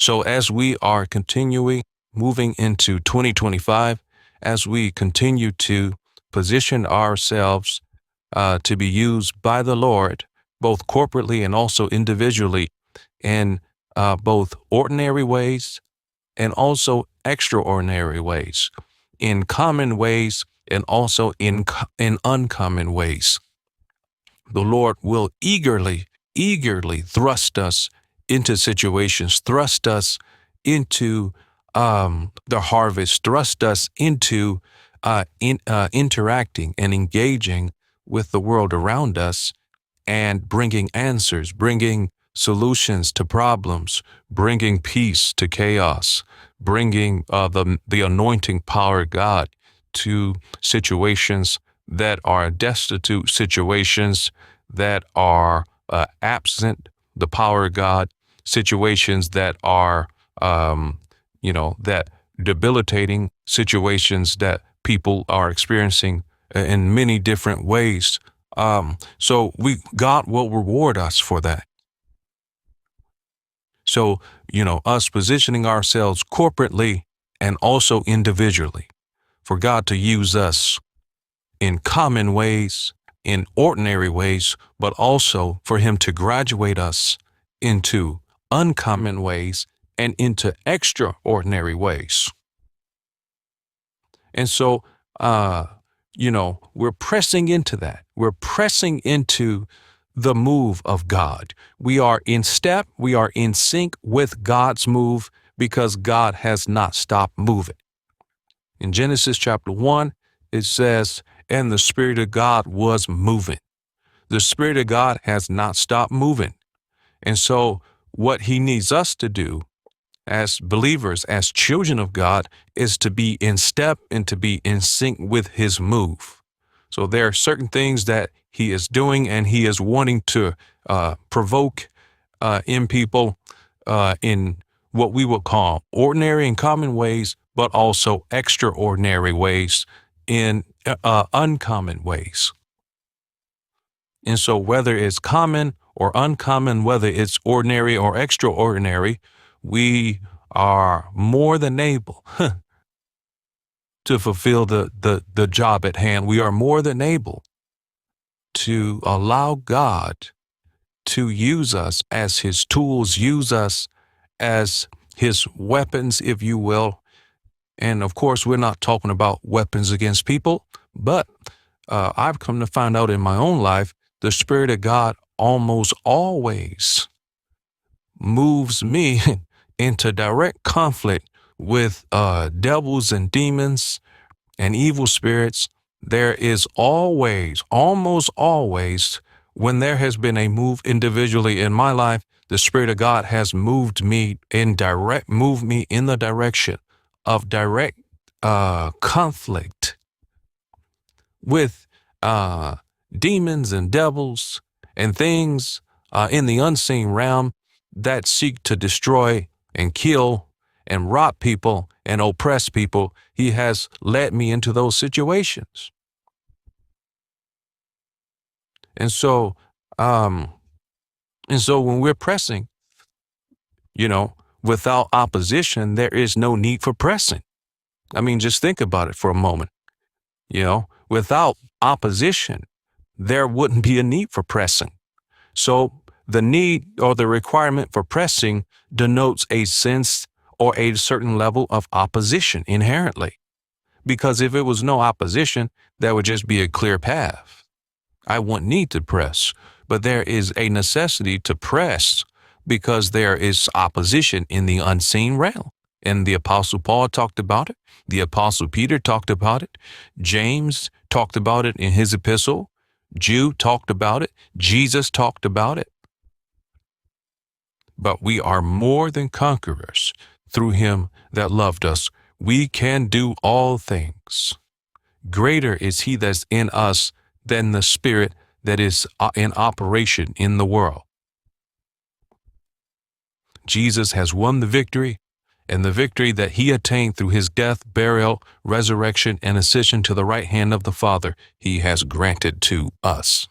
So as we are continuing moving into 2025, as we continue to position ourselves to be used by the Lord, both corporately and also individually, in both ordinary ways and also extraordinary ways, in common ways and also in uncommon ways. The Lord will eagerly thrust us into situations, thrust us into the harvest, thrust us into interacting and engaging with the world around us and bringing answers, bringing solutions to problems, bringing peace to chaos, bringing the anointing power of God to situations that are destitute, situations that are absent the power of God, situations that are, that debilitating situations that people are experiencing in many different ways. So God will reward us for that. So, us positioning ourselves corporately and also individually for God to use us in common ways, in ordinary ways, but also for Him to graduate us into uncommon ways and into extraordinary ways. And so, we're pressing into that. We're pressing into the move of God. We are in step. We are in sync with God's move because God has not stopped moving. In Genesis chapter 1, it says, and the Spirit of God was moving. The Spirit of God has not stopped moving. And so what He needs us to do as believers, as children of God, is to be in step and to be in sync with His move. So there are certain things that He is doing and He is wanting to provoke in people in what we would call ordinary and common ways, but also extraordinary ways, in uncommon ways. And so whether it's common or uncommon, whether it's ordinary or extraordinary, we are more than able to fulfill the job at hand. We are more than able to allow God to use us as His tools, use us as His weapons, if you will. And of course, we're not talking about weapons against people, but I've come to find out in my own life, the Spirit of God almost always moves me into direct conflict with devils and demons and evil spirits. There is always, almost always, when there has been a move individually in my life, the Spirit of God has moved me in the direction of direct conflict with demons and devils and things in the unseen realm that seek to destroy and kill and rob people and oppress people. He has led me into those situations. And so when we're pressing, without opposition, there is no need for pressing. I mean, just think about it for a moment. Without opposition, there wouldn't be a need for pressing. So the need or the requirement for pressing denotes a sense or a certain level of opposition inherently. Because if it was no opposition, that would just be a clear path. I wouldn't need to press, but there is a necessity to press because there is opposition in the unseen realm. And the Apostle Paul talked about it. The Apostle Peter talked about it. James talked about it in his epistle. Jude talked about it. Jesus talked about it. But we are more than conquerors through Him that loved us. We can do all things. Greater is He that's in us than the spirit that is in operation in the world. Jesus has won the victory, and the victory that He attained through His death, burial, resurrection, and ascension to the right hand of the Father, He has granted to us.